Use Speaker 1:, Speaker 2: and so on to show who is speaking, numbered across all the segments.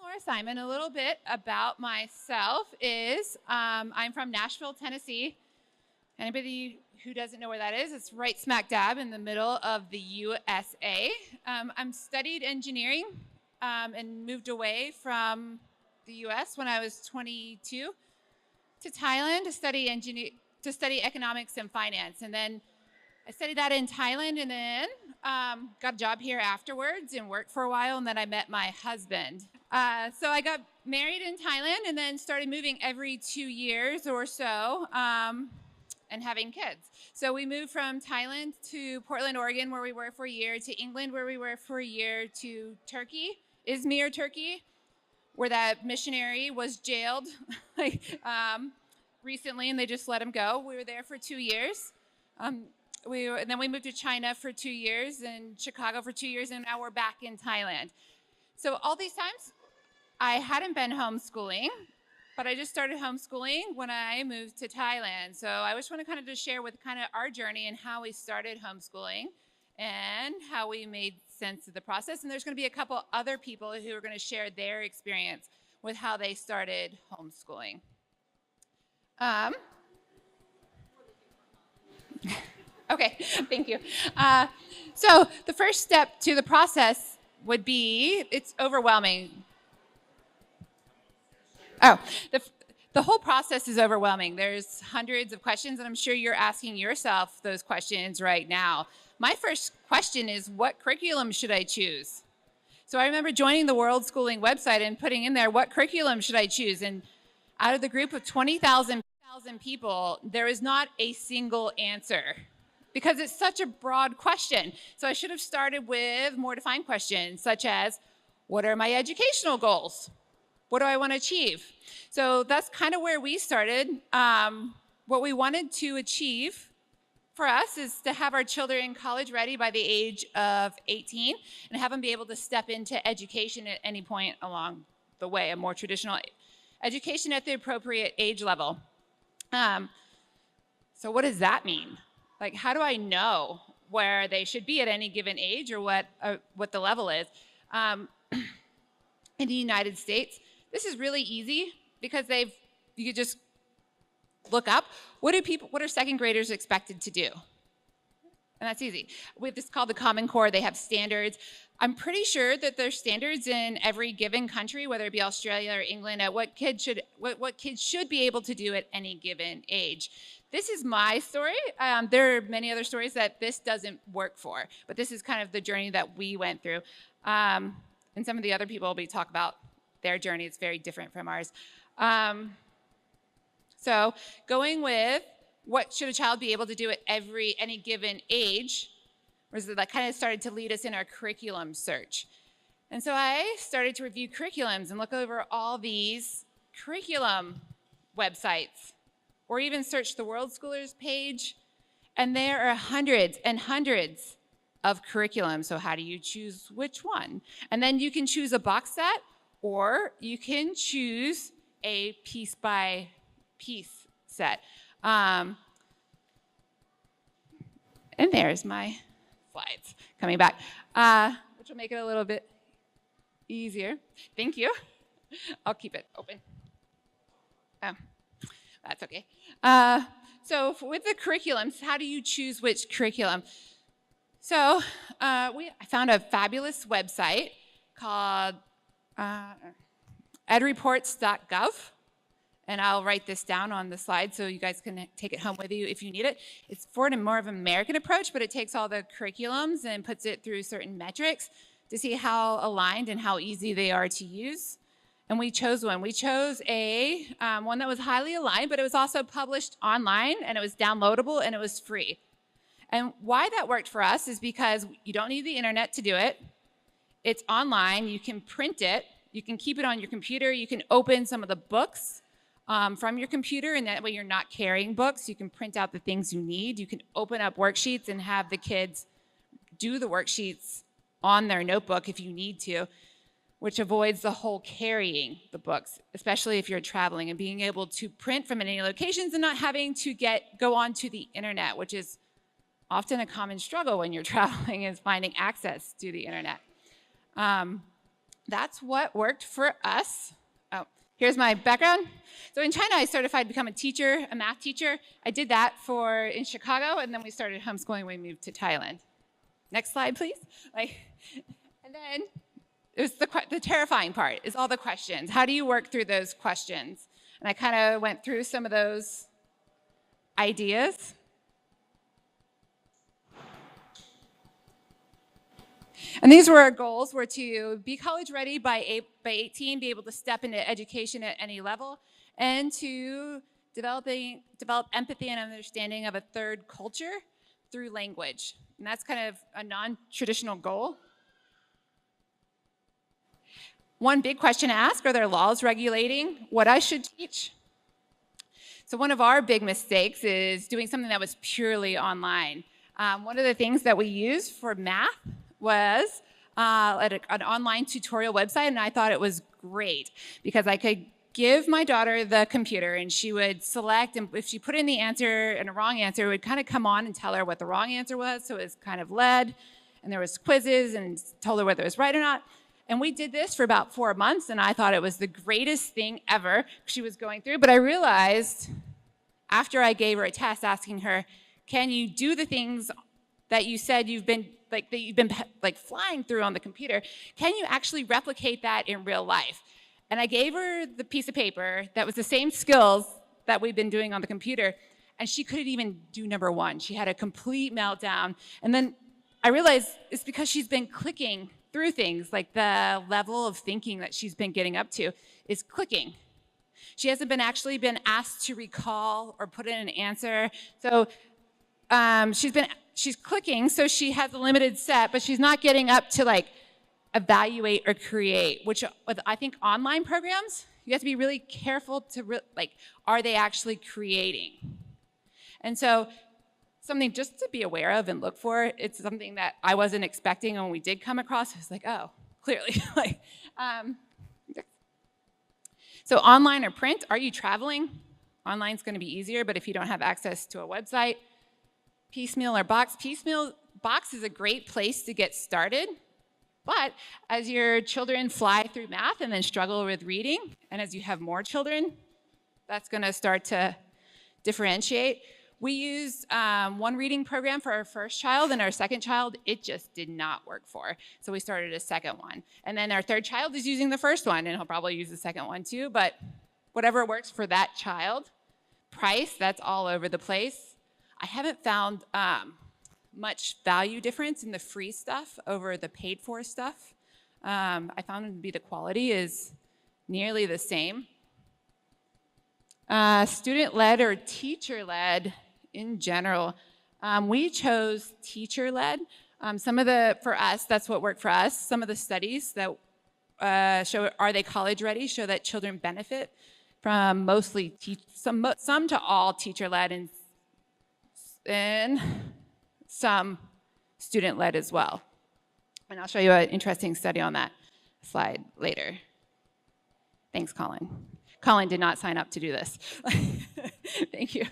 Speaker 1: Laura Simon. A little bit about myself is I'm from Nashville, Tennessee. Anybody who doesn't know where that is, it's right smack dab in the middle of the USA. I'm studied engineering and moved away from the US when I was 22 to Thailand to study economics and finance. And then I studied that in Thailand and then got a job here afterwards and worked for a while, and then I met my husband. So I got married in Thailand and then started moving every 2 years or so and having kids. So we moved from Thailand to Portland, Oregon, where we were for a year, to England, where we were for a year, to Turkey, Izmir, Turkey, where that missionary was jailed recently, and they just let him go. We were there for 2 years. And then we moved to China for 2 years, and Chicago for 2 years, and now we're back in Thailand. So all these times, I hadn't been homeschooling, but I just started homeschooling when I moved to Thailand. So I just want to kind of just share with kind of our journey and how we started homeschooling and how we made sense of the process. And there's going to be a couple other people who are going to share their experience with how they started homeschooling. Okay, thank you. So the first step to the process would be, it's overwhelming. Oh, the whole process is overwhelming. There's hundreds of questions, and I'm sure you're asking yourself those questions right now. My first question is, what curriculum should I choose? So I remember joining the worldschooling website and putting in there, what curriculum should I choose? And out of the group of 20,000 people, there is not a single answer, because it's such a broad question. So I should have started with more defined questions, such as, what are my educational goals? What do I want to achieve? So that's kind of where we started. What we wanted to achieve for us is to have our children college ready by the age of 18 and have them be able to step into education at any point along the way, a more traditional education at the appropriate age level. So what does that mean? Like, how do I know where they should be at any given age or what the level is? In the United States, this is really easy because you could just look up, what are second graders expected to do? And that's easy. We have this called the Common Core. They have standards. I'm pretty sure that there's standards in every given country, whether it be Australia or England, at what kids should be able to do at any given age. This is my story. There are many other stories that this doesn't work for, but this is kind of the journey that we went through. And some of the other people will talk about their journey. It's very different from ours. So going with what should a child be able to do at any given age, that kind of started to lead us in our curriculum search. And so I started to review curriculums and look over all these curriculum websites, or even search the worldschoolers page, and there are hundreds and hundreds of curriculums. So how do you choose which one? And then you can choose a box set, or you can choose a piece by piece set. And there's my slides coming back, which will make it a little bit easier. Thank you. I'll keep it open. Oh, that's okay. So with the curriculums, how do you choose which curriculum? So I found a fabulous website called edreports.gov. And I'll write this down on the slide so you guys can take it home with you if you need it. It's for a more of an American approach, but it takes all the curriculums and puts it through certain metrics to see how aligned and how easy they are to use. And we chose one. We chose one that was highly aligned, but it was also published online, and it was downloadable, and it was free. And why that worked for us is because you don't need the internet to do it. It's online. You can print it. You can keep it on your computer. You can open some of the books from your computer, and that way you're not carrying books. You can print out the things you need. You can open up worksheets and have the kids do the worksheets on their notebook if you need to, which avoids the whole carrying the books, especially if you're traveling, and being able to print from any locations and not having to go onto the internet, which is often a common struggle when you're traveling, is finding access to the internet. that's what worked for us. Oh, here's my background. So in China, I certified to become a teacher, a math teacher. I did that in Chicago, and then we started homeschooling when we moved to Thailand. Next slide, please. And then it was the terrifying part is all the questions. How do you work through those questions? And I kind of went through some of those ideas. And these were our goals, were to be college ready by 18, be able to step into education at any level, and to develop empathy and understanding of a third culture through language. And that's kind of a non-traditional goal. One big question to ask, are there laws regulating what I should teach? So one of our big mistakes is doing something that was purely online. One of the things that we used for math was an online tutorial website, and I thought it was great because I could give my daughter the computer and she would select, and if she put in the answer and a wrong answer, it would kind of come on and tell her what the wrong answer was, so it was kind of led, and there was quizzes and told her whether it was right or not. And we did this for about 4 months, and I thought it was the greatest thing ever she was going through, but I realized after I gave her a test asking her, can you do the things that you said you've been flying through on the computer, can you actually replicate that in real life? And I gave her the piece of paper that was the same skills that we've been doing on the computer, and she couldn't even do number one. She had a complete meltdown. And then I realized it's because she's been clicking through things, like the level of thinking that she's been getting up to is clicking. She hasn't actually been asked to recall or put in an answer. So she's clicking, so she has a limited set, but she's not getting up to evaluate or create, which with I think online programs, you have to be really careful to are they actually creating? And so something just to be aware of and look for, it's something that I wasn't expecting, and when we did come across, I was like, oh, clearly. So online or print, are you traveling? Online's gonna be easier, but if you don't have access to a website, piecemeal or box. Piecemeal box is a great place to get started, but as your children fly through math and then struggle with reading, and as you have more children, that's gonna start to differentiate. We used one reading program for our first child, and our second child, it just did not work for. So we started a second one. And then our third child is using the first one, and he'll probably use the second one too, but whatever works for that child. Price, that's all over the place. I haven't found much value difference in the free stuff over the paid for stuff. I found it to be the quality is nearly the same. Student-led or teacher-led in general. We chose teacher-led. For us, that's what worked for us. Some of the studies that show, are they college ready, show that children benefit from mostly, some to all teacher-led and some student-led as well. And I'll show you an interesting study on that slide later. Thanks, Colin. Colin did not sign up to do this. Thank you.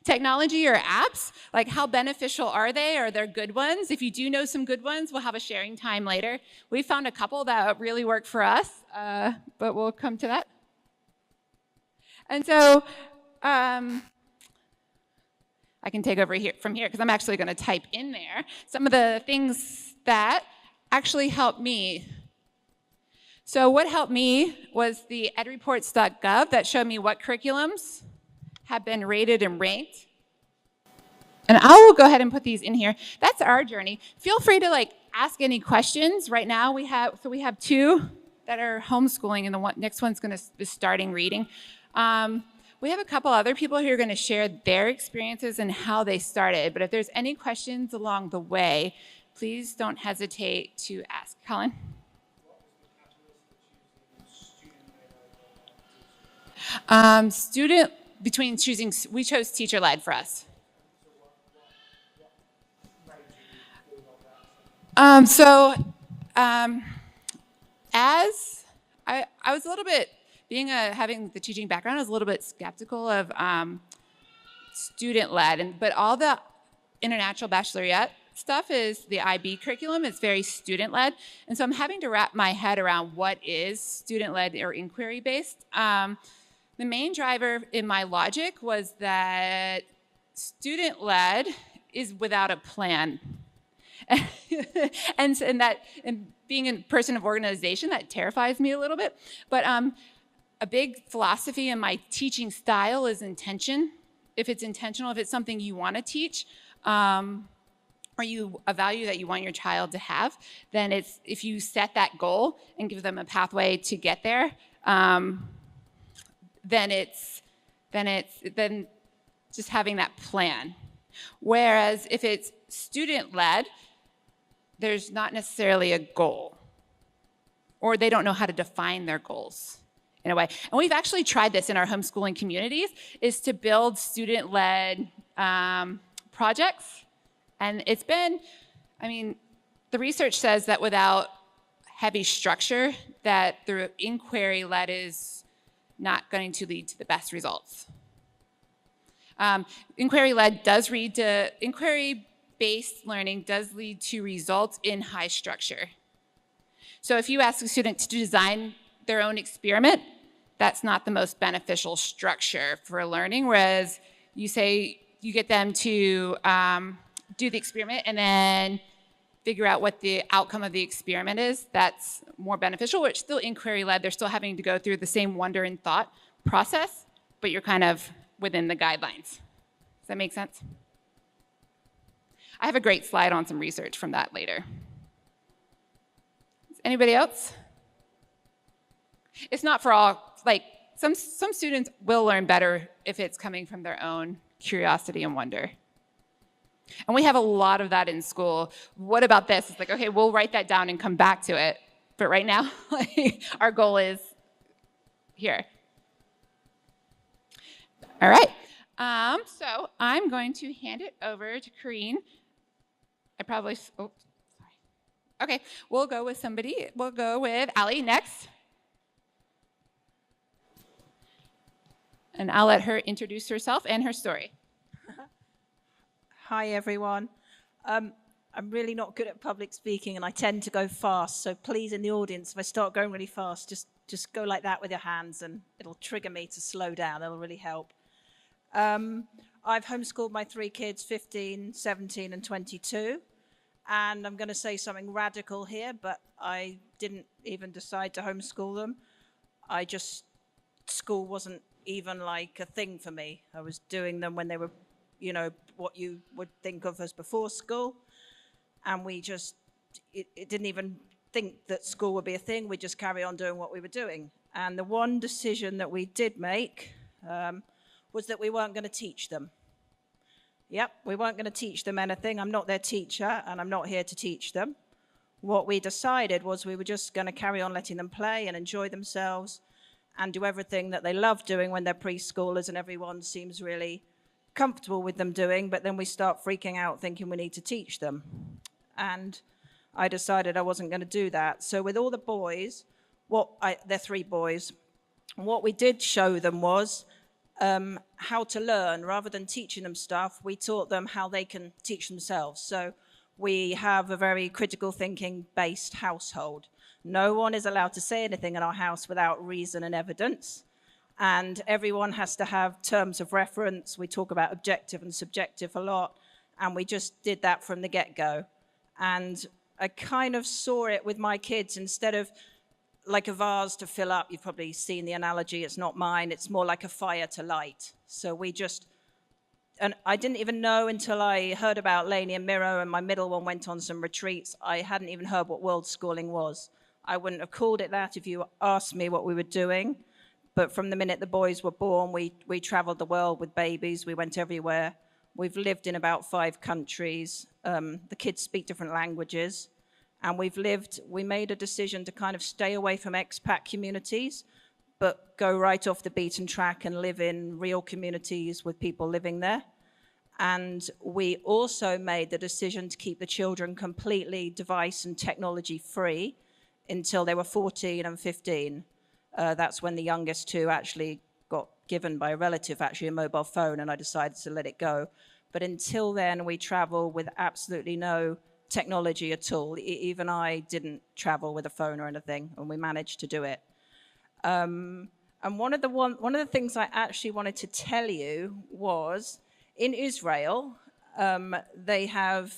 Speaker 1: Technology or apps, like how beneficial are they? Are there good ones? If you do know some good ones, we'll have a sharing time later. We found a couple that really work for us, but we'll come to that. And so I can take over from here because I'm actually going to type in there some of the things that actually helped me. So what helped me was the edreports.gov that showed me what curriculums have been rated and ranked. And I will go ahead and put these in here. That's our journey. Feel free to ask any questions. Right now we have two that are homeschooling, and the next one's going to be starting reading. We have a couple other people who are going to share their experiences and how they started. But if there's any questions along the way, please don't hesitate to ask. Colin? We chose teacher-led for us. As I was a little bit, having the teaching background, I was a little bit skeptical of student-led, but all the international baccalaureate stuff is the IB curriculum. It's very student-led. And so I'm having to wrap my head around what is student-led or inquiry-based. The main driver in my logic was that student-led is without a plan. and being a person of organization, that terrifies me a little bit. But a big philosophy in my teaching style is intention. If it's intentional, if it's something you want to teach, or a value that you want your child to have, then if you set that goal and give them a pathway to get there, then just having that plan. Whereas if it's student-led, there's not necessarily a goal, or they don't know how to define their goals in a way. And we've actually tried this in our homeschooling communities, is to build student-led projects. And it's been, the research says that without heavy structure, that the inquiry-led is not going to lead to the best results. Inquiry-based learning does lead to results in high structure. So if you ask a student to design their own experiment, that's not the most beneficial structure for learning, whereas you get them to do the experiment and then figure out what the outcome of the experiment is, that's more beneficial. Which still inquiry-led, they're still having to go through the same wonder and thought process, but you're kind of within the guidelines. Does that make sense? I have a great slide on some research from that later. Anybody else? It's not for all, some students will learn better if it's coming from their own curiosity and wonder. And we have a lot of that in school. What about this? It's okay, we'll write that down and come back to it. But right now, our goal is here. All right. So I'm going to hand it over to Kareen. Sorry. Okay, we'll go with somebody. We'll go with Ali next. And I'll let her introduce herself and her story.
Speaker 2: Hi, everyone. I'm really not good at public speaking, and I tend to go fast. So please, in the audience, if I start going really fast, just go like that with your hands, and it'll trigger me to slow down. It'll really help. I've homeschooled my 3 kids, 15, 17, and 22. And I'm going to say something radical here, but I didn't even decide to homeschool them. School wasn't even like a thing for me. I was doing them when they were, what you would think of as before school. And it didn't even think that school would be a thing. We just carry on doing what we were doing. And the one decision that we did make was that we weren't going to teach them. Yep, we weren't going to teach them anything. I'm not their teacher, and I'm not here to teach them. What we decided was we were just going to carry on letting them play and enjoy themselves and do everything that they love doing when they're preschoolers, and everyone seems really comfortable with them doing, but then we start freaking out thinking we need to teach them. And I decided I wasn't going to do that. So with all the boys, they're 3 boys, what we did show them was how to learn. Rather than teaching them stuff, we taught them how they can teach themselves. So we have a very critical thinking based household. No one is allowed to say anything in our house without reason and evidence. And everyone has to have terms of reference. We talk about objective and subjective a lot. And we just did that from the get-go. And I kind of saw it with my kids. Instead of like a vase to fill up, you've probably seen the analogy, it's not mine, it's more like a fire to light. So and I didn't even know until I heard about Lainey and Miro, and my middle one went on some retreats. I hadn't even heard what worldschooling was. I wouldn't have called it that if you asked me what we were doing. But from the minute the boys were born, we traveled the world with babies. We went everywhere. We've lived in about 5 countries. The kids speak different languages. And we made a decision to kind of stay away from expat communities, but go right off the beaten track and live in real communities with people living there. And we also made the decision to keep the children completely device and technology free until they were 14 and 15. That's when the youngest 2 actually got given by a relative, actually, a mobile phone, and I decided to let it go. But until then, we travel with absolutely no technology at all. Even I didn't travel with a phone or anything, and we managed to do it. And one of the things I actually wanted to tell you was in Israel, they have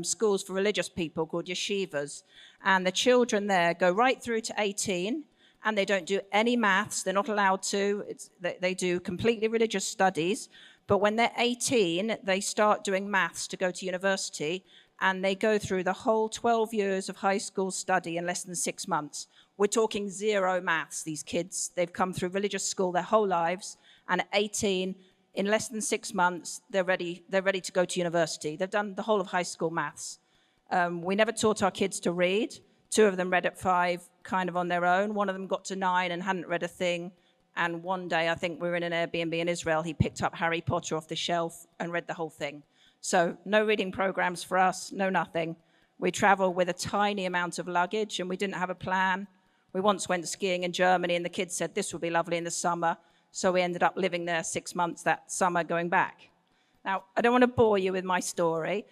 Speaker 2: schools for religious people called yeshivas, and the children there go right through to 18, and they don't do any maths. They're not allowed to. They do completely religious studies. But when they're 18, they start doing maths to go to university, and they go through the whole 12 years of high school study in less than 6 months. We're talking zero maths, these kids. They've come through religious school their whole lives, and at 18, in less than 6 months, they're ready to go to university. They've done the whole of high school maths. We never taught our kids to read. 2 of them read at 5, kind of on their own. One of them got to 9 and hadn't read a thing. And one day, I think we were in an Airbnb in Israel, he picked up Harry Potter off the shelf and read the whole thing. So no reading programs for us, no nothing. We travel with a tiny amount of luggage, and we didn't have a plan. We once went skiing in Germany, and the kids said this would be lovely in the summer. So we ended up living there 6 months that summer going back. Now, I don't want to bore you with my story,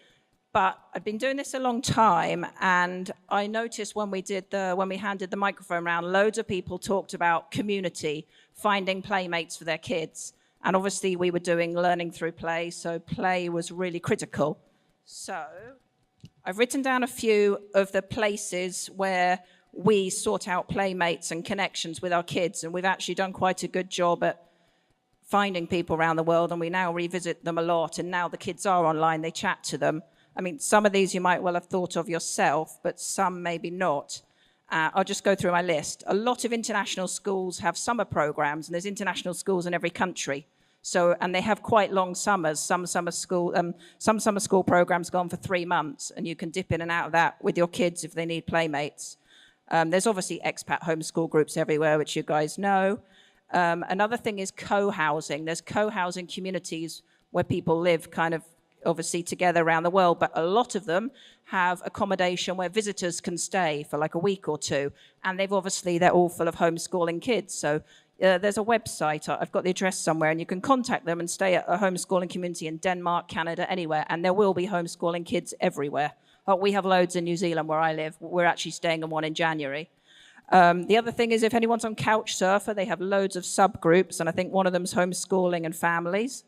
Speaker 2: but I've been doing this a long time, and I noticed when we handed the microphone around, loads of people talked about community, finding playmates for their kids. And obviously we were doing learning through play, so play was really critical. So I've written down a few of the places where we sort out playmates and connections with our kids, and we've actually done quite a good job at finding people around the world, and we now revisit them a lot, and now the kids are online, they chat to them. I mean, some of these you might well have thought of yourself, but some maybe not. I'll just go through my list. A lot of international schools have summer programs, and there's international schools in every country. So, and they have quite long summers. Some summer school programs go on for 3 months, and you can dip in and out of that with your kids if they need playmates. There's obviously expat homeschool groups everywhere, which you guys know. Another thing is co-housing. There's co-housing communities where people live kind of obviously together around the world, but a lot of them have accommodation where visitors can stay for like a week or 2, and they're all full of homeschooling kids. So there's a website, I've got the address somewhere, and you can contact them and stay at a homeschooling community in Denmark, Canada, anywhere, and there will be homeschooling kids everywhere. We have loads in New Zealand where I live. We're actually staying in one in January. The other thing is if anyone's on Couchsurfer, they have loads of subgroups, and I think one of them's homeschooling and families.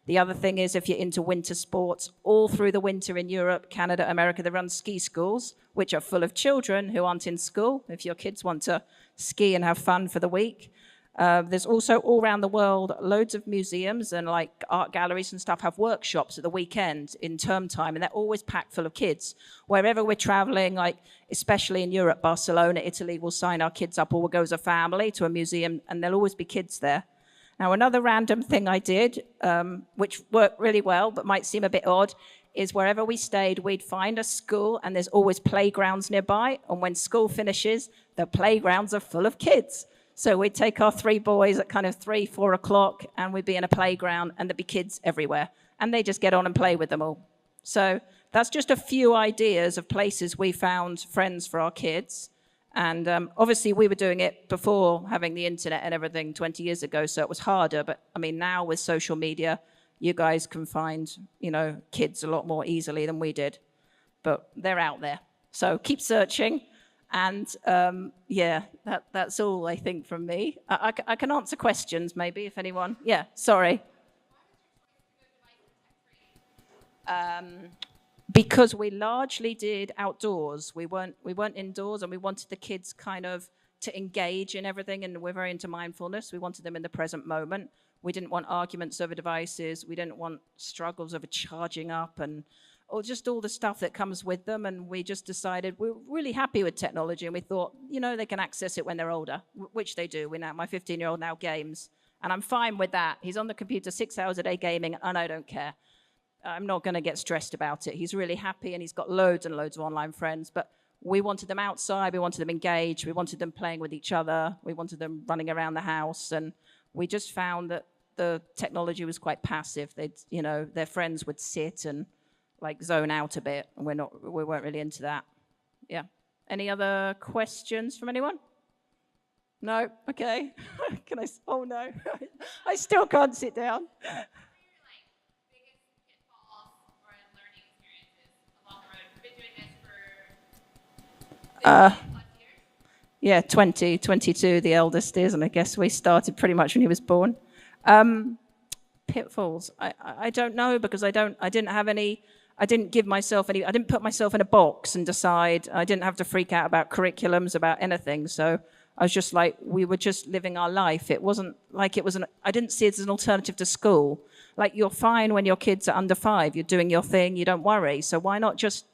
Speaker 2: The other thing is if you're into winter sports, all through the winter in Europe, Canada, America, they run ski schools, which are full of children who aren't in school, if your kids want to ski and have fun for the week. There's also all around the world, loads of museums and like art galleries and stuff have workshops at the weekend in term time, and they're always packed full of kids. Wherever we're traveling, like especially in Europe, Barcelona, Italy, we'll sign our kids up or we'll go as a family to a museum, and there'll always be kids there. Now, another random thing I did, which worked really well, but might seem a bit odd, is wherever we stayed, we'd find a school, and there's always playgrounds nearby. And when school finishes, the playgrounds are full of kids. So we'd take our 3 boys at kind of 3, 4 o'clock, and we'd be in a playground, and there'd be kids everywhere. And they just get on and play with them all. So that's just a few ideas of places we found friends for our kids. And obviously, we were doing it before having the internet and everything 20 years ago, so it was harder. But, I mean, now with social media, you guys can find, kids a lot more easily than we did. But they're out there. So keep searching. And, that's all, I think, from me. I can answer questions, maybe, if anyone. Yeah, sorry. Because we largely did outdoors. We weren't indoors, and we wanted the kids kind of to engage in everything, and we're very into mindfulness. We wanted them in the present moment. We didn't want arguments over devices. We didn't want struggles over charging up or just all the stuff that comes with them. And we just decided we're really happy with technology, and we thought, they can access it when they're older, which they do. My 15-year-old now games, and I'm fine with that. He's on the computer 6 hours a day gaming, and I don't care. I'm not going to get stressed about it. He's really happy, and he's got loads and loads of online friends. But we wanted them outside. We wanted them engaged. We wanted them playing with each other. We wanted them running around the house. And we just found that the technology was quite passive. Their friends would sit and like zone out a bit, and we weren't really into that. Yeah. Any other questions from anyone? No? Okay. Oh no. I still can't sit down. Yeah, 20, 22, the eldest is, and I guess we started pretty much when he was born. Pitfalls. I don't know, because I didn't give myself any, I didn't put myself in a box and decide. I didn't have to freak out about curriculums, about anything. So I was just like, we were just living our life. It wasn't like it was I didn't see it as an alternative to school. Like, you're fine when your kids are under 5, you're doing your thing, you don't worry. So why not just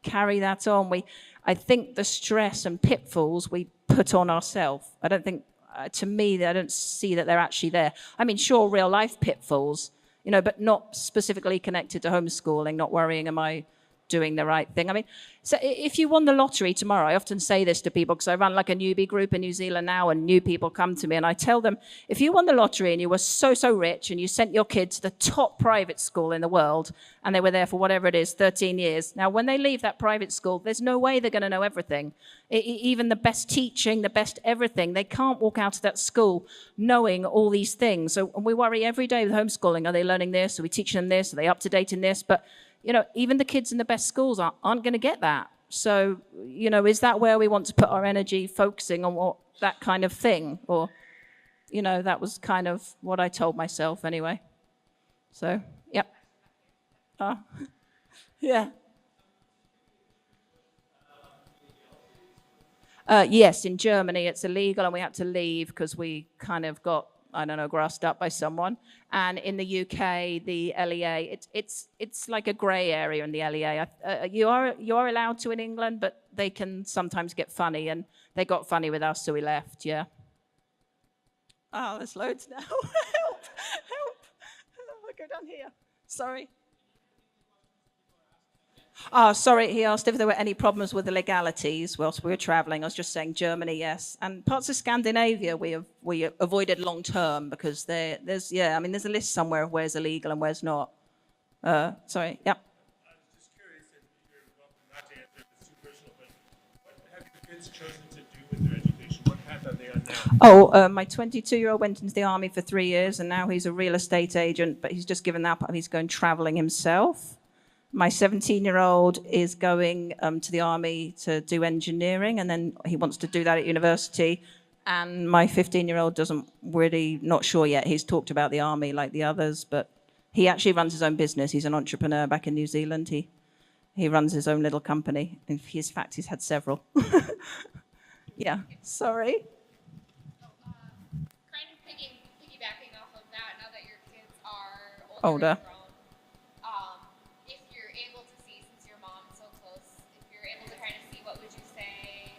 Speaker 2: carry that on? I think the stress and pitfalls we put on ourselves. I don't think, to me, I don't see that they're actually there. I mean, sure, real life pitfalls, but not specifically connected to homeschooling, not worrying, am I doing the right thing? I mean, so if you won the lottery tomorrow, I often say this to people because I run like a newbie group in New Zealand now, and new people come to me and I tell them, if you won the lottery and you were so rich and you sent your kid to the top private school in the world and they were there for whatever it is, 13 years. Now, when they leave that private school, there's no way they're going to know everything. Even the best teaching, the best everything, they can't walk out of that school knowing all these things. So we worry every day with homeschooling. Are they learning this? Are we teaching them this? Are they up to date in this? But even the kids in the best schools aren't going to get that. So, is that where we want to put our energy, focusing on that kind of thing? Or, that was kind of what I told myself anyway. So, yep. Yeah. Yes, in Germany it's illegal, and we had to leave because we kind of got, grassed up by someone. And in the UK, the LEA, it's like a grey area in the LEA. You are allowed to in England, but they can sometimes get funny, and they got funny with us, so we left. Yeah. Oh, there's loads now. Help! I'll go down here. Sorry. Oh, sorry, he asked if there were any problems with the legalities whilst we were travelling. I was just saying Germany, yes. And parts of Scandinavia we avoided long term because there's a list somewhere of where's illegal and where's not. Sorry, yeah.
Speaker 3: I was just curious, and you're welcome not to answer if it's too personal, but what have your kids chosen to do with their education? What path are they on now?
Speaker 2: Oh, my 22-year-old went into the army for 3 years, and now he's a real estate agent, but he's just given that up. He's going travelling himself. My 17-year-old is going to the army to do engineering, and then he wants to do that at university. And my 15-year-old not sure yet. He's talked about the army like the others, but he actually runs his own business. He's an entrepreneur back in New Zealand. He runs his own little company. In fact, he's had several. Yeah, sorry.
Speaker 1: Kind of piggybacking off of that, now that your kids are
Speaker 2: Older.
Speaker 1: What would you say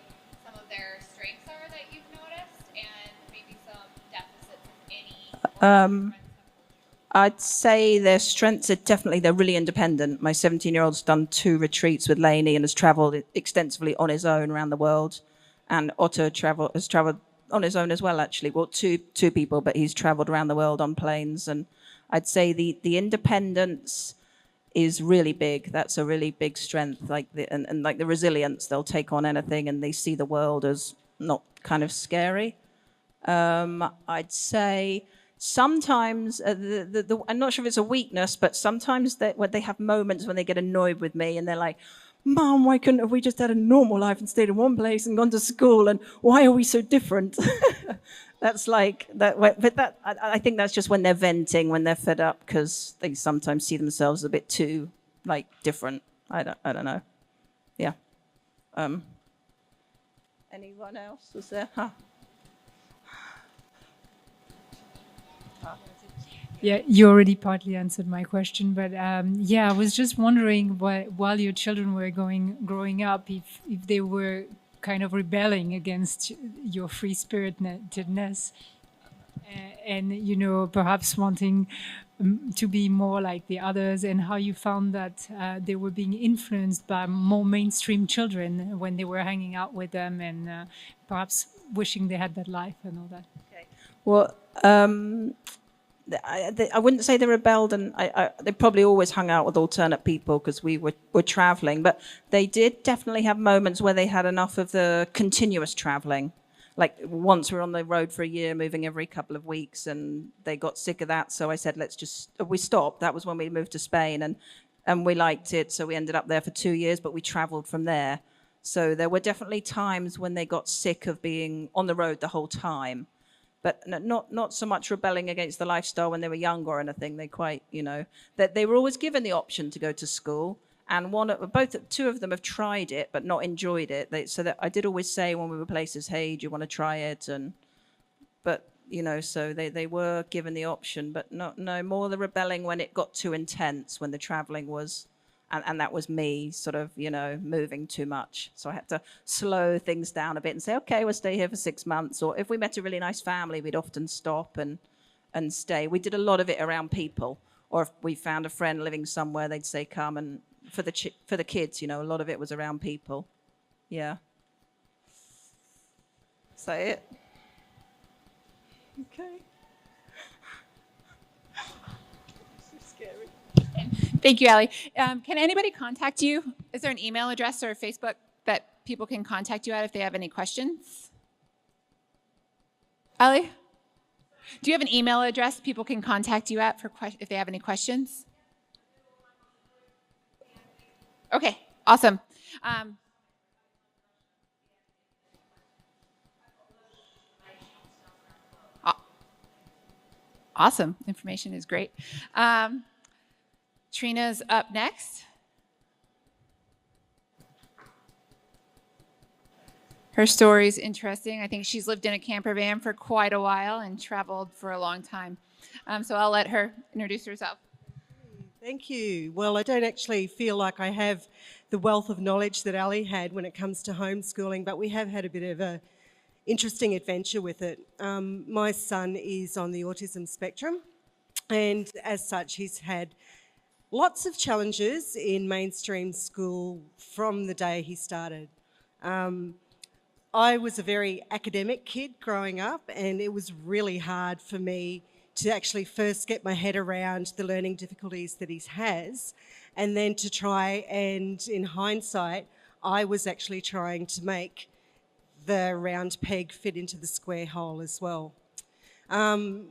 Speaker 1: some of their strengths are that you've noticed, and maybe some deficits, if any?
Speaker 2: I'd say their strengths are definitely, they're really independent. My 17-year-old's done 2 retreats with Lainey and has travelled extensively on his own around the world. And Otto has travelled on his own as well, actually. Well, two people, but he's travelled around the world on planes. And I'd say the independence is really big. That's a really big strength. Like the resilience, they'll take on anything, and they see the world as not kind of scary. I'd say sometimes I'm not sure if it's a weakness, but sometimes when they have moments when they get annoyed with me, and they're like, "Mom, why couldn't have we just had a normal life and stayed in one place and gone to school? And why are we so different?" That's like that, but that I think that's just when they're venting, when they're fed up, because they sometimes see themselves a bit too like different. I don't know. Yeah. Anyone else? Was there? Huh?
Speaker 4: Yeah, you already partly answered my question, but I was just wondering while your children were growing up, if they were kind of rebelling against your free-spiritedness, and perhaps wanting to be more like the others, and how you found that they were being influenced by more mainstream children when they were hanging out with them, and perhaps wishing they had that life and all that.
Speaker 2: Okay. Well, I wouldn't say they rebelled, and they probably always hung out with alternate people because we were traveling, but they did definitely have moments where they had enough of the continuous traveling. Like once we were on the road for a year, moving every couple of weeks, and they got sick of that. So I said, we stopped. That was when we moved to Spain, and we liked it. So we ended up there for 2 years, but we traveled from there. So there were definitely times when they got sick of being on the road the whole time, but not so much rebelling against the lifestyle when they were young or anything. They quite, that they were always given the option to go to school. And two of them have tried it, but not enjoyed it. So that I did always say when we were places, hey, do you want to try it? But so they were given the option, but no more the rebelling when it got too intense, when the traveling was, and that was me sort of, moving too much. So I had to slow things down a bit and say, okay, we'll stay here for 6 months. Or if we met a really nice family, we'd often stop and stay. We did a lot of it around people. Or if we found a friend living somewhere, they'd say, come. And for the kids, a lot of it was around people. Yeah. Is that it? Okay. So scary.
Speaker 1: Thank you, Allie. Can anybody contact you? Is there an email address or Facebook that people can contact you at if they have any questions? Allie? Do you have an email address people can contact you at if they have any questions? Okay, awesome. Awesome. Information is great. Trina's up next. Her story is interesting. I think she's lived in a camper van for quite a while and traveled for a long time. So I'll let her introduce herself.
Speaker 5: Thank you. Well, I don't actually feel like I have the wealth of knowledge that Ali had when it comes to homeschooling, but we have had a bit of a interesting adventure with it. My son is on the autism spectrum, and as such, he's had lots of challenges in mainstream school from the day he started. I was a very academic kid growing up, and it was really hard for me to actually first get my head around the learning difficulties that he has, and then to try and, in hindsight, I was actually trying to make the round peg fit into the square hole as well.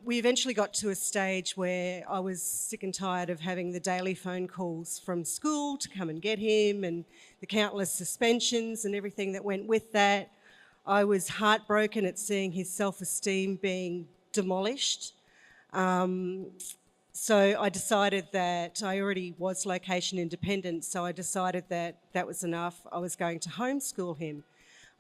Speaker 5: We eventually got to a stage where I was sick and tired of having the daily phone calls from school to come and get him, and the countless suspensions and everything that went with that. I was heartbroken at seeing his self-esteem being demolished. So I decided that I already was location independent, so I decided that that was enough. I was going to homeschool him.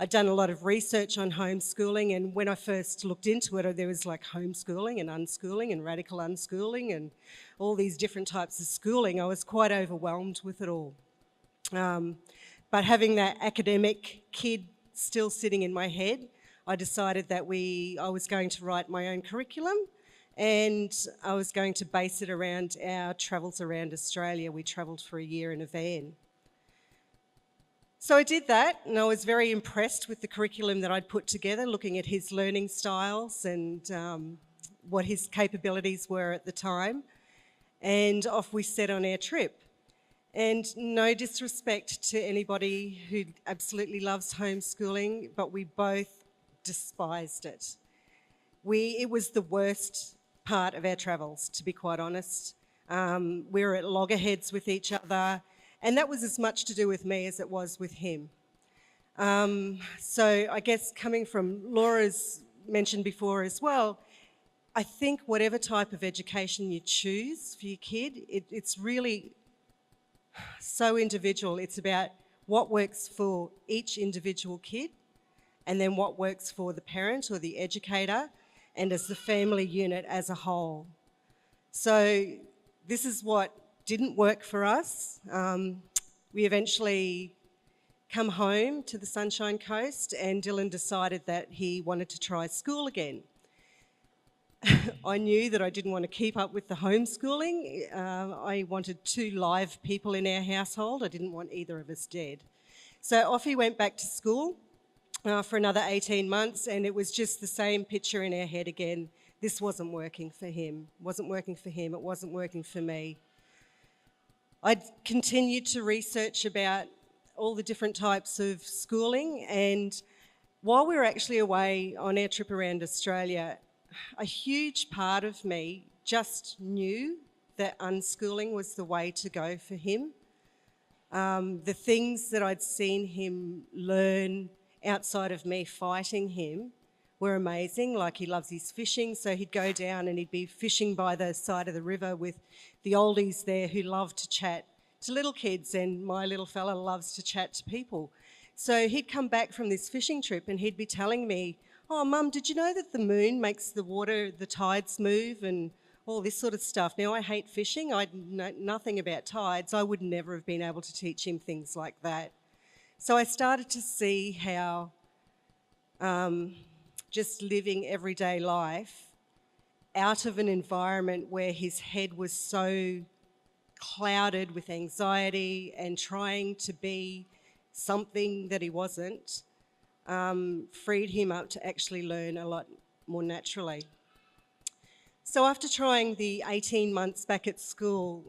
Speaker 5: I'd done a lot of research on homeschooling, and when I first looked into it, there was like homeschooling and unschooling and radical unschooling and all these different types of schooling. I was quite overwhelmed with it all. But having that academic kid still sitting in my head, I decided that I was going to write my own curriculum, and I was going to base it around our travels around Australia. We travelled for a year in a van. So I did that, and I was very impressed with the curriculum that I'd put together, looking at his learning styles and what his capabilities were at the time. And off we set on our trip. And no disrespect to anybody who absolutely loves homeschooling, but we both despised it. It was the worst part of our travels, to be quite honest. We were at loggerheads with each other, and that was as much to do with me as it was with him. So I guess coming from Laura's mentioned before as well, I think whatever type of education you choose for your kid, it's really so individual. It's about what works for each individual kid, and then what works for the parent or the educator, and as the family unit as a whole. So this is what didn't work for us. We eventually come home to the Sunshine Coast, and Dylan decided that he wanted to try school again. I knew that I didn't want to keep up with the homeschooling. I wanted 2 live people in our household. I didn't want either of us dead. So off he went back to school for another 18 months, and it was just the same picture in our head again. This wasn't working for him. It wasn't working for him. It wasn't working for me. I continued to research about all the different types of schooling, and while we were actually away on our trip around Australia, a huge part of me just knew that unschooling was the way to go for him. The things that I'd seen him learn outside of me fighting him were amazing. Like, he loves his fishing, so he'd go down and he'd be fishing by the side of the river with the oldies there who love to chat to little kids, and my little fella loves to chat to people. So he'd come back from this fishing trip and he'd be telling me, "Oh, Mum, did you know that the moon makes the water, the tides move and all this sort of stuff?" Now, I hate fishing. I know nothing about tides. I would never have been able to teach him things like that. So I started to see how just living everyday life out of an environment where his head was so clouded with anxiety and trying to be something that he wasn't, freed him up to actually learn a lot more naturally. So after trying the 18 months back at school,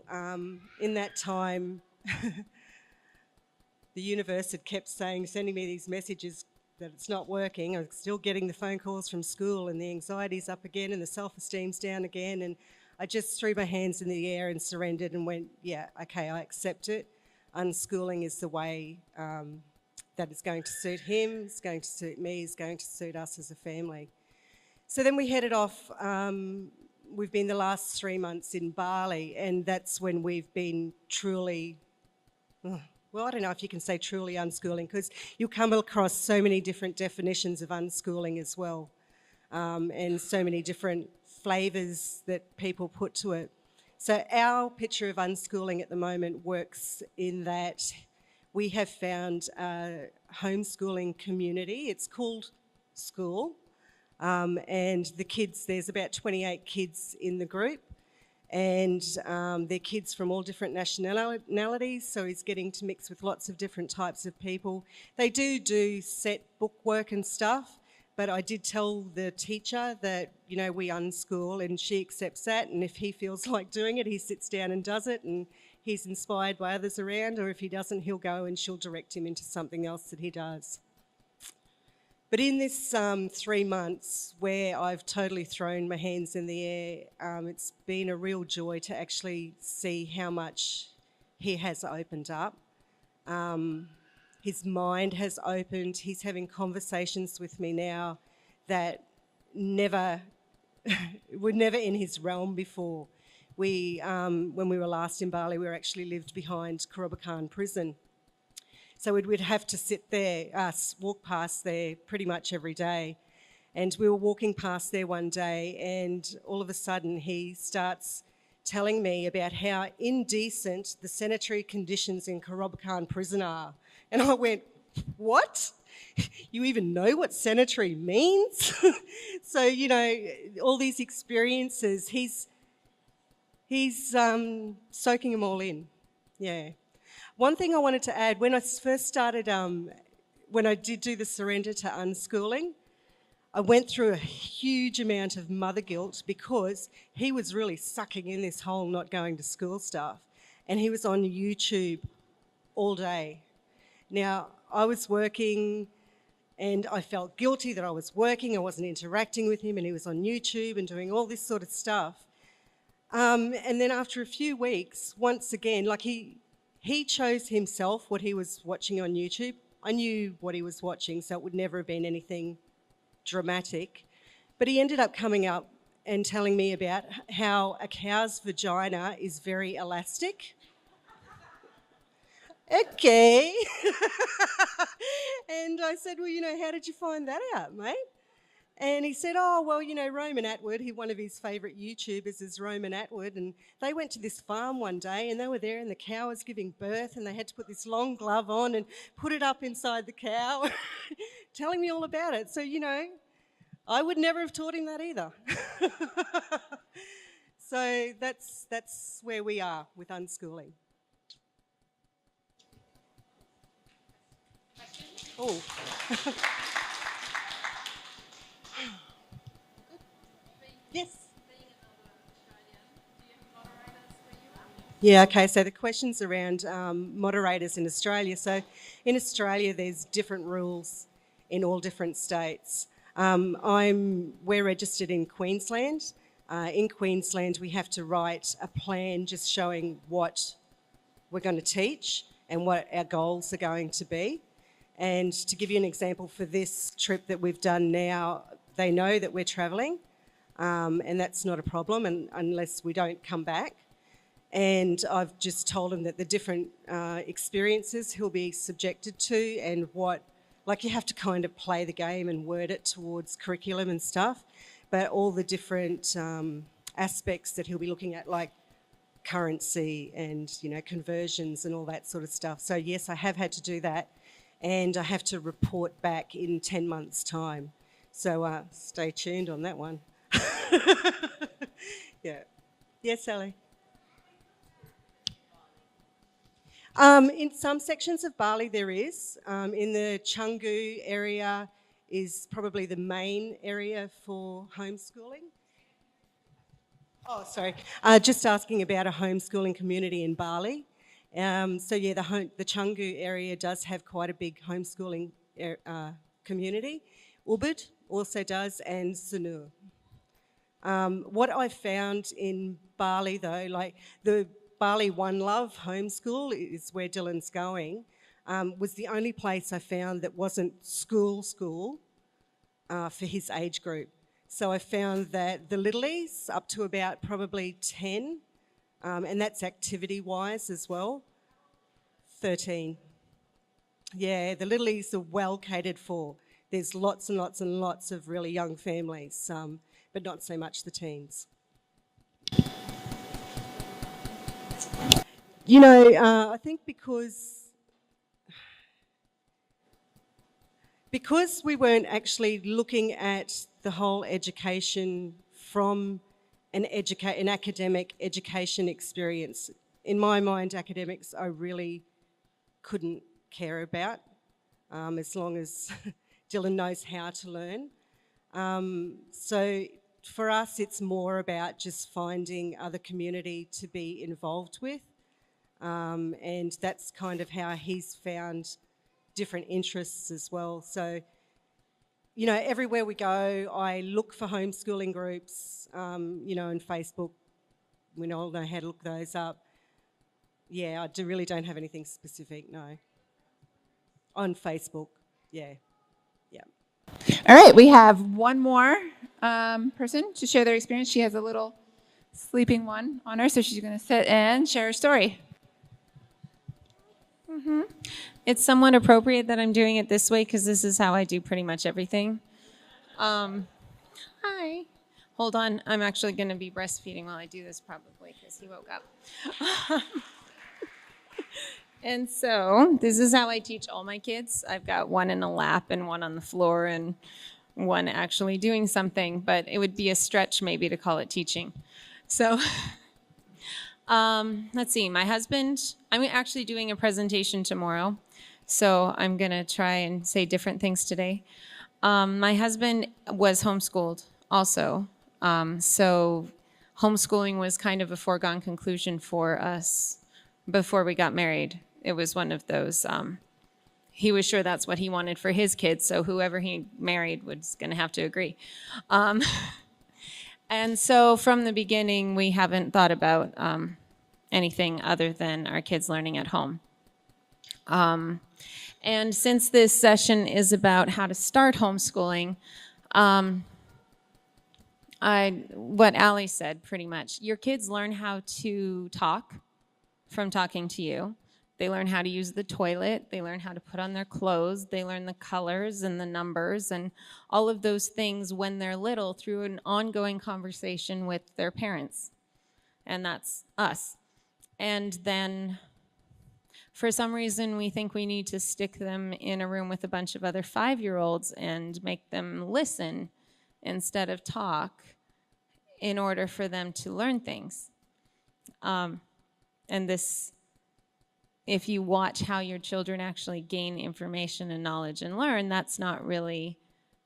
Speaker 5: in that time, the universe had kept sending me these messages that it's not working. I'm still getting the phone calls from school, and the anxiety's up again and the self-esteem's down again. And I just threw my hands in the air and surrendered and went, yeah, okay, I accept it. Unschooling is the way that is going to suit him, it's going to suit me, it's going to suit us as a family. So then we headed off. We've been the last 3 months in Bali, and that's when we've been truly, well, I don't know if you can say truly unschooling, because you'll come across so many different definitions of unschooling as well, and so many different flavours that people put to it. So our picture of unschooling at the moment works in that we have found a homeschooling community. It's called School, and the kids, there's about 28 kids in the group, and they're kids from all different nationalities, so he's getting to mix with lots of different types of people. They do set book work and stuff, but I did tell the teacher that, you know, we unschool, and she accepts that, and if he feels like doing it, he sits down and does it, and he's inspired by others around, or if he doesn't, he'll go and she'll direct him into something else that he does. But in this 3 months where I've totally thrown my hands in the air, it's been a real joy to actually see how much he has opened up. His mind has opened. He's having conversations with me now that were never in his realm before. When we were last in Bali, we were actually lived behind Kerobokan prison. So we'd have to sit there, walk past there pretty much every day. And we were walking past there one day, and all of a sudden he starts telling me about how indecent the sanitary conditions in Kerobokan prison are. And I went, what? You even know what sanitary means? So, you know, all these experiences, he's soaking them all in. Yeah. One thing I wanted to add, when I first started, when I did do the surrender to unschooling, I went through a huge amount of mother guilt because he was really sucking in this whole not going to school stuff, and he was on YouTube all day. Now, I was working and I felt guilty that I was working, I wasn't interacting with him, and he was on YouTube and doing all this sort of stuff. And then after a few weeks, once again, like he chose himself what he was watching on YouTube. I knew what he was watching, so it would never have been anything dramatic. But he ended up coming up and telling me about how a cow's vagina is very elastic. Okay. And I said, well, you know, how did you find that out, mate? And he said, oh, well, you know, Roman Atwood, one of his favourite YouTubers is Roman Atwood, and they went to this farm one day and they were there and the cow was giving birth and they had to put this long glove on and put it up inside the cow, telling me all about it. So, you know, I would never have taught him that either. So that's where we are with unschooling. Oh. Yes. Yeah, okay, so the question's around moderators in Australia. So in Australia, there's different rules in all different states. We're registered in Queensland. In Queensland, we have to write a plan just showing what we're going to teach. and what our goals are going to be. And to give you an example for this trip that we've done now, they know that we're travelling, and that's not a problem unless we don't come back. And I've just told him that the different experiences he'll be subjected to and you have to kind of play the game and word it towards curriculum and stuff, but all the different aspects that he'll be looking at, like currency and, conversions and all that sort of stuff. So yes, I have had to do that, and I have to report back in 10 months' time. So stay tuned on that one. Yeah. Yes, Sally? In some sections of Bali there is. In the Chiang area is probably the main area for homeschooling. Oh, sorry. Just asking about a homeschooling community in Bali. So yeah, the Chiang area does have quite a big homeschooling community. Ubud also does, and Sanur. What I found in Bali though, like the Bali One Love homeschool is where Dylan's going, was the only place I found that wasn't school for his age group. So I found that the littlies up to about probably 10, and that's activity-wise as well, 13. Yeah, the littlies are well catered for. There's lots and lots and lots of really young families, but not so much the teens. I think because we weren't actually looking at the whole education from an academic education experience. In my mind, academics I really couldn't care about, as long as Dylan knows how to learn. So for us, it's more about just finding other community to be involved with. And that's kind of how he's found different interests as well. So, everywhere we go, I look for homeschooling groups, on Facebook. We all know how to look those up. Yeah, I really don't have anything specific, no. On Facebook, yeah.
Speaker 1: All right, we have one more person to share their experience. She has a little sleeping one on her, so she's going to sit and share her story.
Speaker 6: It's somewhat appropriate that I'm doing it this way because this is how I do pretty much everything. Hi. Hold on. I'm actually going to be breastfeeding while I do this probably because he woke up. And so this is how I teach all my kids. I've got one in a lap and one on the floor and one actually doing something, but it would be a stretch maybe to call it teaching. So let's see, my husband, I'm actually doing a presentation tomorrow, so I'm going to try and say different things today. My husband was homeschooled also, so homeschooling was kind of a foregone conclusion for us before we got married. It was one of those, he was sure that's what he wanted for his kids, so whoever he married was going to have to agree. And so from the beginning, we haven't thought about anything other than our kids learning at home. And since this session is about how to start homeschooling, what Allie said pretty much, your kids learn how to talk from talking to you. They learn how to use the toilet. They learn how to put on their clothes. They learn the colors and the numbers and all of those things when they're little through an ongoing conversation with their parents. And that's us. And then for some reason, we think we need to stick them in a room with a bunch of other 5-year-olds and make them listen instead of talk in order for them to learn things. And this, if you watch how your children actually gain information and knowledge and learn, that's not really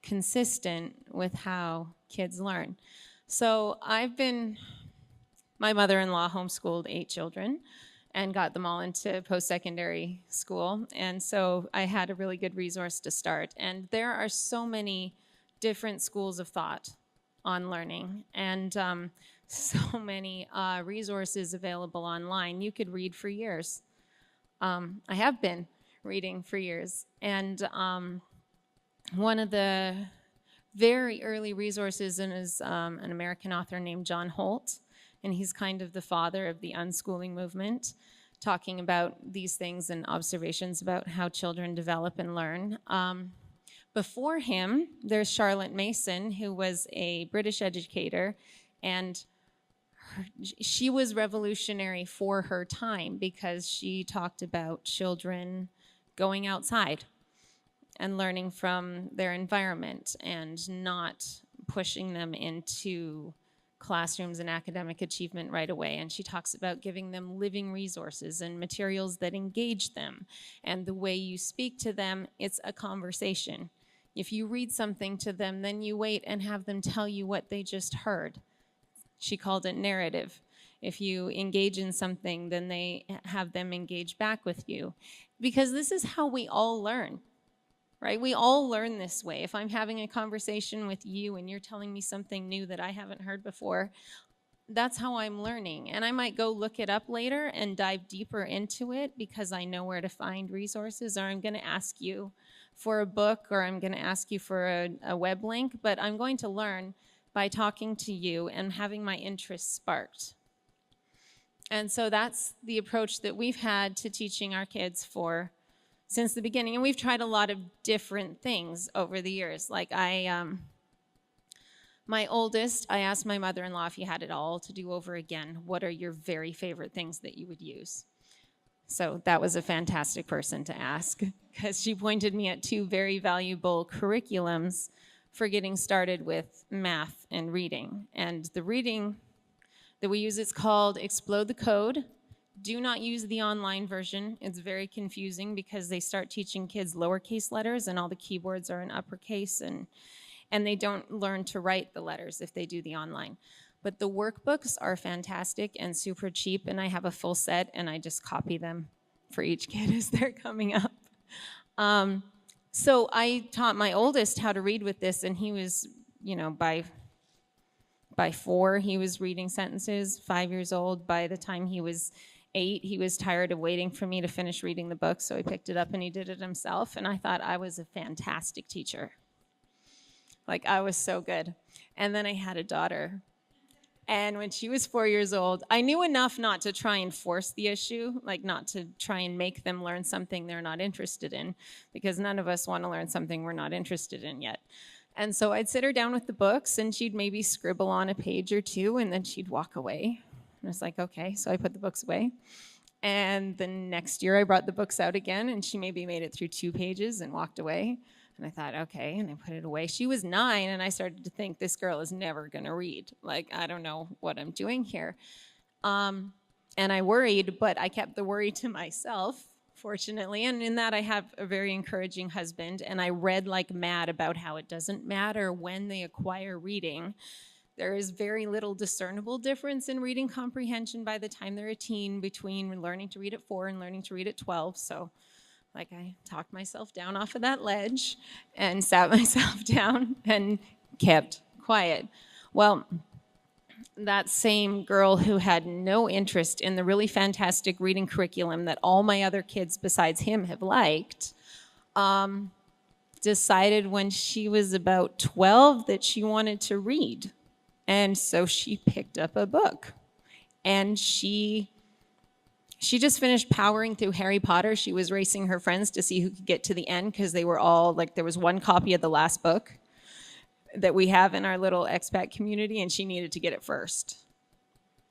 Speaker 6: consistent with how kids learn. So my mother-in-law homeschooled 8 children and got them all into post-secondary school. And so I had a really good resource to start. And there are so many different schools of thought on learning and so many resources available online. You could read for years. I have been reading for years. And one of the very early resources is an American author named John Holt, and he's kind of the father of the unschooling movement, talking about these things and observations about how children develop and learn. Before him, there's Charlotte Mason, who was a British educator, and she was revolutionary for her time because she talked about children going outside and learning from their environment and not pushing them into classrooms and academic achievement right away. And she talks about giving them living resources and materials that engage them. And the way you speak to them, it's a conversation. If you read something to them, then you wait and have them tell you what they just heard. She called it narrative. If you engage in something, then they have them engage back with you. Because this is how we all learn, right? We all learn this way. If I'm having a conversation with you and you're telling me something new that I haven't heard before, that's how I'm learning. And I might go look it up later and dive deeper into it because I know where to find resources, or I'm going to ask you for a book, or I'm going to ask you for a web link, but I'm going to learn by talking to you and having my interest sparked. And so that's the approach that we've had to teaching our kids since the beginning. And we've tried a lot of different things over the years. Like my oldest, I asked my mother-in-law if you had it all to do over again, what are your very favorite things that you would use? So that was a fantastic person to ask, because she pointed me at 2 very valuable curriculums for getting started with math and reading. And the reading that we use is called Explode the Code. Do not use the online version. It's very confusing because they start teaching kids lowercase letters and all the keyboards are in uppercase, and they don't learn to write the letters if they do the online. But the workbooks are fantastic and super cheap, and I have a full set, and I just copy them for each kid as they're coming up. So I taught my oldest how to read with this, and he was, by 4, he was reading sentences, 5 years old. By the time he was 8, he was tired of waiting for me to finish reading the book, so he picked it up and he did it himself, and I thought I was a fantastic teacher. Like, I was so good. And then I had a daughter. And when she was 4 years old, I knew enough not to try and force the issue, like not to try and make them learn something they're not interested in, because none of us want to learn something we're not interested in yet. And so I'd sit her down with the books, and she'd maybe scribble on a page or 2, and then she'd walk away. And I was like, okay, so I put the books away. And the next year I brought the books out again, and she maybe made it through 2 pages and walked away. And I thought, okay, and I put it away. She was 9, and I started to think, this girl is never going to read. Like, I don't know what I'm doing here. And I worried, but I kept the worry to myself, fortunately. And in that, I have a very encouraging husband, and I read like mad about how it doesn't matter when they acquire reading. There is very little discernible difference in reading comprehension by the time they're a teen between learning to read at 4 and learning to read at 12. So like, I talked myself down off of that ledge and sat myself down and kept quiet. Well, that same girl who had no interest in the really fantastic reading curriculum that all my other kids besides him have liked, decided when she was about 12 that she wanted to read. And so she picked up a book. And she just finished powering through Harry Potter. She was racing her friends to see who could get to the end, because they were all, like, there was one copy of the last book that we have in our little expat community, and she needed to get it first.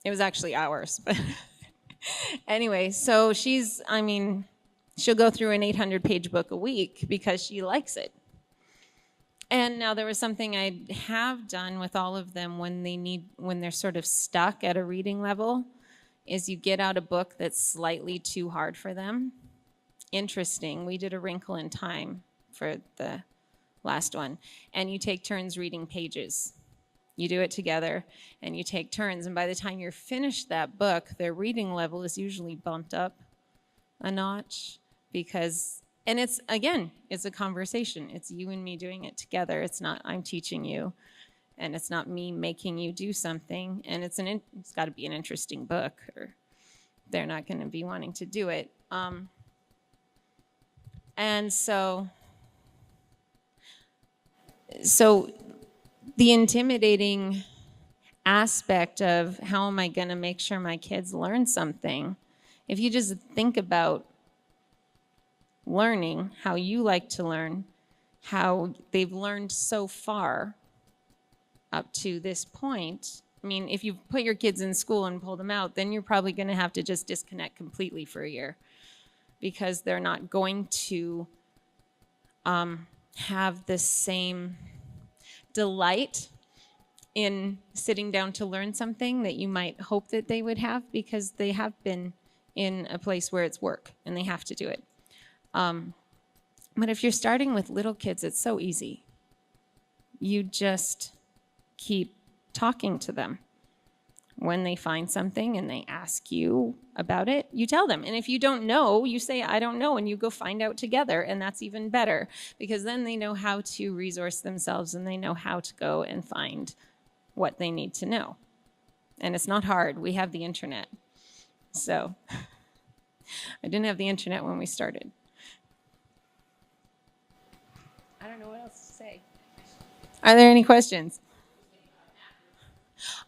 Speaker 6: It was actually ours, but anyway, so she'll go through an 800-page book a week because she likes it. And now there was something I have done with all of them when they're sort of stuck at a reading level, is you get out a book that's slightly too hard for them. Interesting, we did A Wrinkle in Time for the last one, and you take turns reading pages. You do it together, and you take turns, and by the time you're finished that book, their reading level is usually bumped up a notch, and it's a conversation. It's you and me doing it together. It's not I'm teaching you, and it's not me making you do something, and it's got to be an interesting book, or they're not going to be wanting to do it. And so the intimidating aspect of how am I going to make sure my kids learn something, if you just think about learning, how you like to learn, how they've learned so far up to this point. I mean, if you put your kids in school and pull them out, then you're probably going to have to just disconnect completely for a year, because they're not going to have the same delight in sitting down to learn something that you might hope that they would have, because they have been in a place where it's work and they have to do it. But if you're starting with little kids, it's so easy. You just keep talking to them. When they find something and they ask you about it, you tell them. And if you don't know, you say, I don't know, and you go find out together. And that's even better, because then they know how to resource themselves and they know how to go and find what they need to know. And it's not hard. We have the internet. So I didn't have the internet when we started. I don't know what else to say. Are there any questions?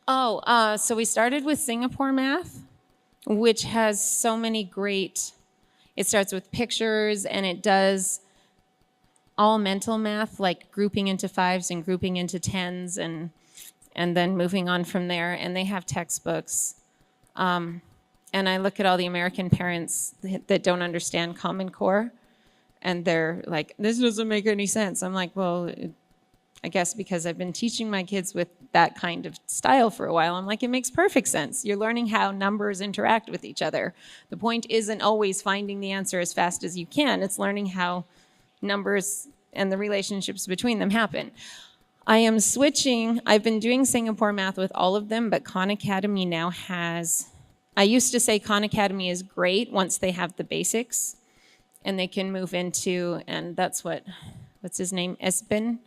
Speaker 6: So we started with Singapore math, which has so many great, it starts with pictures and it does all mental math, like grouping into 5s and grouping into 10s and then moving on from there. And they have textbooks. And I look at all the American parents that don't understand Common Core, and they're like, this doesn't make any sense. I'm like, well, I guess because I've been teaching my kids with that kind of style for a while, I'm like, it makes perfect sense. You're learning how numbers interact with each other. The point isn't always finding the answer as fast as you can. It's learning how numbers and the relationships between them happen. I am switching. I've been doing Singapore math with all of them, but Khan Academy now has, I used to say Khan Academy is great once they have the basics and they can move into, and that's what's his name, Esben?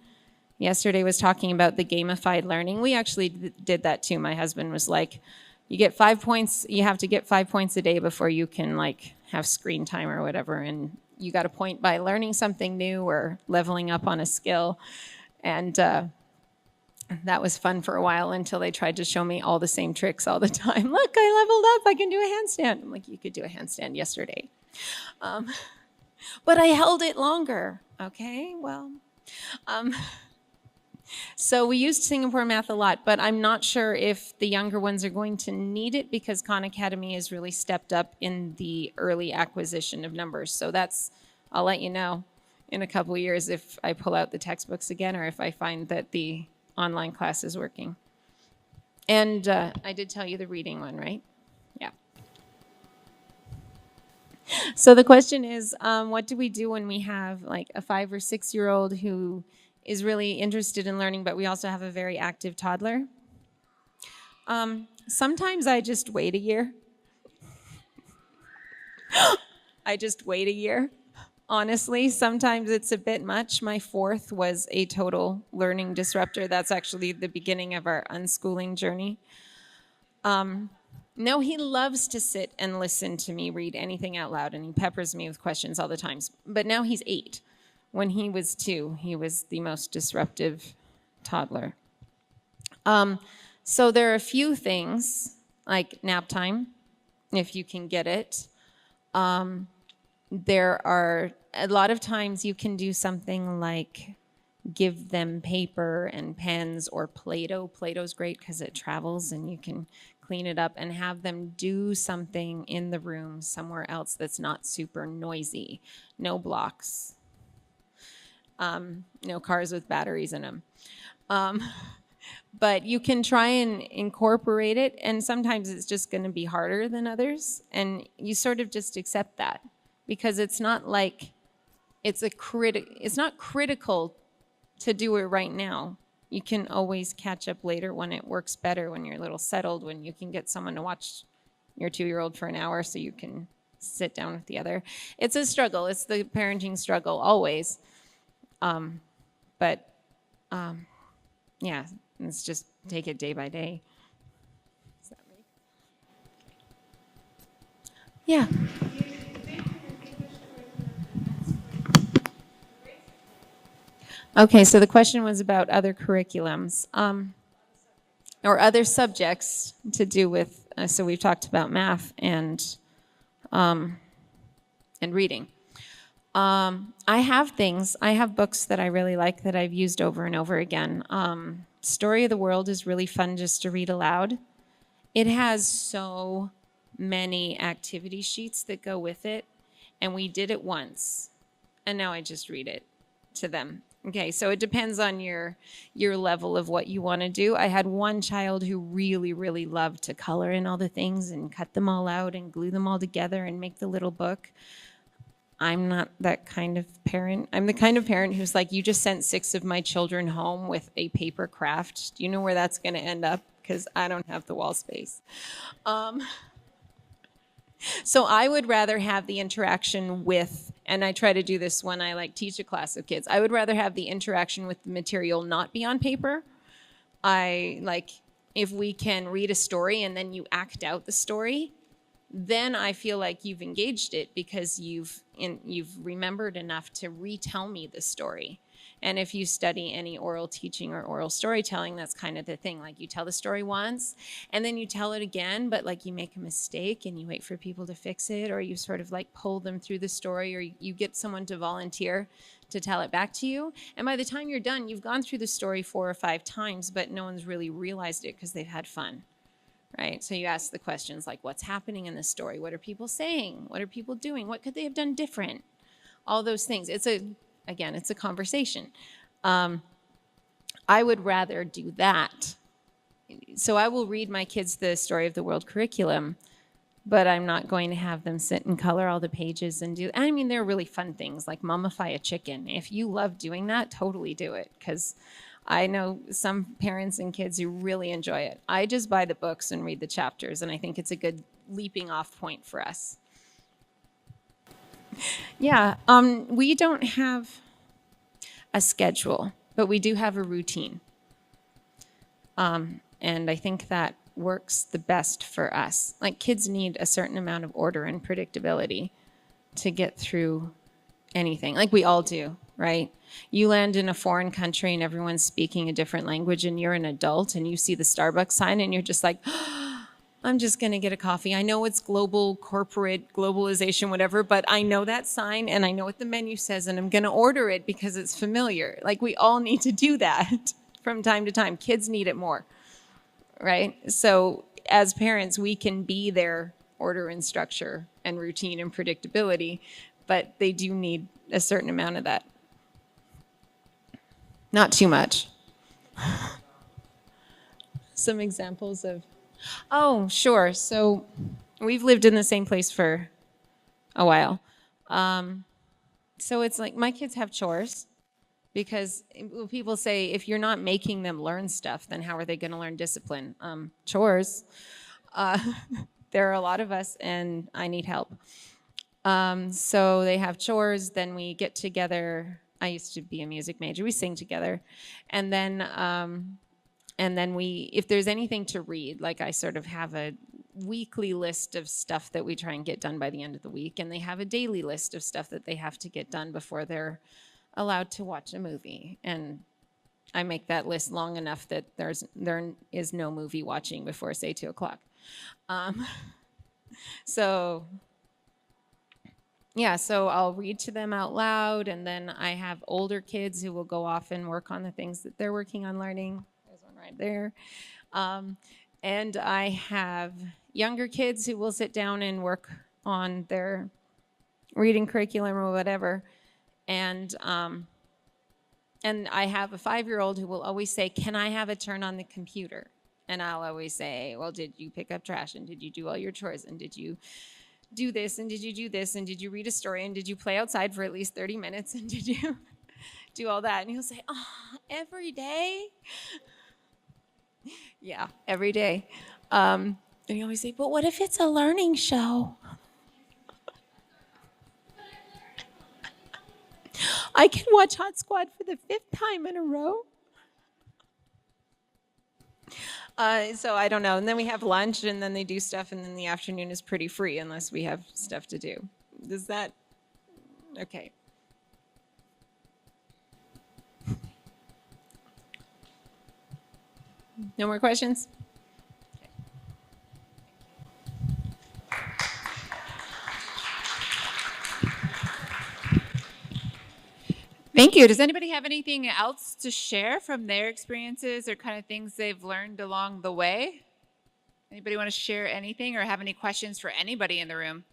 Speaker 6: Yesterday was talking about the gamified learning. We actually did that too. My husband was like, you get 5 points, you have to get 5 points a day before you can like have screen time or whatever. And you got a point by learning something new or leveling up on a skill. And that was fun for a while until they tried to show me all the same tricks all the time. Look, I leveled up, I can do a handstand. I'm like, you could do a handstand yesterday. But I held it longer. Okay, well. So we used Singapore math a lot, but I'm not sure if the younger ones are going to need it, because Khan Academy has really stepped up in the early acquisition of numbers. So I'll let you know in a couple of years if I pull out the textbooks again or if I find that the online class is working. And I did tell you the reading one, right? Yeah. So the question is, what do we do when we have like a 5 or 6 year old who is really interested in learning, but we also have a very active toddler? Sometimes I just wait a year. I just wait a year. Honestly, sometimes it's a bit much. My 4th was a total learning disruptor. That's actually the beginning of our unschooling journey. No, he loves to sit and listen to me read anything out loud, and he peppers me with questions all the time. But now he's 8. When he was 2, he was the most disruptive toddler. So there are a few things, like nap time, if you can get it. There are a lot of times you can do something like give them paper and pens or Play-Doh. Play-Doh's great because it travels and you can clean it up, and have them do something in the room somewhere else that's not super noisy. No blocks. No cars with batteries in them. But you can try and incorporate it, and sometimes it's just going to be harder than others, and you sort of just accept that, because it's not like it's not critical to do it right now. You can always catch up later when it works better, when you're a little settled, when you can get someone to watch your 2-year-old for an hour so you can sit down with the other. It's a struggle. It's the parenting struggle always. Yeah, let's just take it day by day. Does that make sense? Yeah. Okay, so the question was about other curriculums or other subjects to do with. So we've talked about math and reading. I have books that I really like that I've used over and over again. Story of the World is really fun just to read aloud. It has so many activity sheets that go with it, and we did it once, and now I just read it to them. Okay, so it depends on your level of what you want to do. I had one child who really, really loved to color in all the things and cut them all out and glue them all together and make the little book. I'm not that kind of parent. I'm the kind of parent who's like, you just sent 6 of my children home with a paper craft. Do you know where that's going to end up? Because I don't have the wall space. So I would rather have the interaction with, and I try to do this when I teach a class of kids, I would rather have the interaction with the material not be on paper. If we can read a story and then you act out the story, then I feel like you've engaged it because you've remembered enough to retell me the story. And if you study any oral teaching or oral storytelling, that's kind of the thing. You tell the story once and then you tell it again, but you make a mistake and you wait for people to fix it, or you sort of pull them through the story, or you get someone to volunteer to tell it back to you. And by the time you're done, you've gone through the story 4 or 5 times, but no one's really realized it because they've had fun. Right? So you ask the questions like, what's happening in this story? What are people saying? What are people doing? What could they have done different? All those things. It's a conversation. I would rather do that. So I will read my kids the Story of the World curriculum, but I'm not going to have them sit and color all the pages and do, they're really fun things like mummify a chicken. If you love doing that, totally do it, because I know some parents and kids who really enjoy it. I just buy the books and read the chapters, and I think it's a good leaping off point for us. Yeah, we don't have a schedule, but we do have a routine. And I think that works the best for us. Kids need a certain amount of order and predictability to get through anything, we all do, right? You land in a foreign country and everyone's speaking a different language and you're an adult and you see the Starbucks sign and you're just like, oh, I'm just going to get a coffee. I know it's global, corporate, globalization, whatever, but I know that sign and I know what the menu says and I'm going to order it because it's familiar. We all need to do that from time to time. Kids need it more, right? So as parents, we can be their order and structure and routine and predictability, but they do need a certain amount of that. Not too much. Some examples of, oh, sure. So we've lived in the same place for a while. So it's my kids have chores because people say if you're not making them learn stuff, then how are they going to learn discipline? Chores. There are a lot of us and I need help. So they have chores, then we get together. I used to be a music major. We sing together. And then if there's anything to read, I sort of have a weekly list of stuff that we try and get done by the end of the week. And they have a daily list of stuff that they have to get done before they're allowed to watch a movie. And I make that list long enough that there is no movie watching before, say, 2 o'clock. So I'll read to them out loud, and then I have older kids who will go off and work on the things that they're working on learning. There's one right there. And I have younger kids who will sit down and work on their reading curriculum or whatever. And I have a 5-year-old who will always say, can I have a turn on the computer? And I'll always say, well, did you pick up trash? And did you do all your chores? And did you do this? And did you do this? And did you read a story? And did you play outside for at least 30 minutes? And did you do all that? And he'll say, oh, every day? Yeah, every day. And he always say, but what if it's a learning show? I can watch Hot Squad for the 5th time in a row. So I don't know. And then we have lunch, and then they do stuff, and then the afternoon is pretty free unless we have stuff to do. Does that? Okay. No more questions?
Speaker 1: Thank you. Does anybody have anything else to share from their experiences or kind of things they've learned along the way? Anybody want to share anything or have any questions for anybody in the room?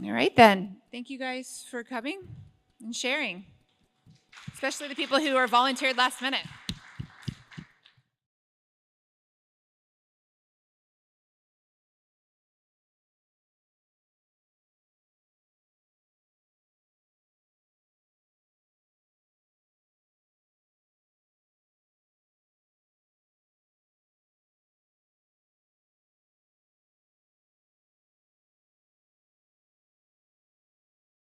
Speaker 1: All right, then. Thank you guys for coming and sharing, especially the people who are volunteered last minute.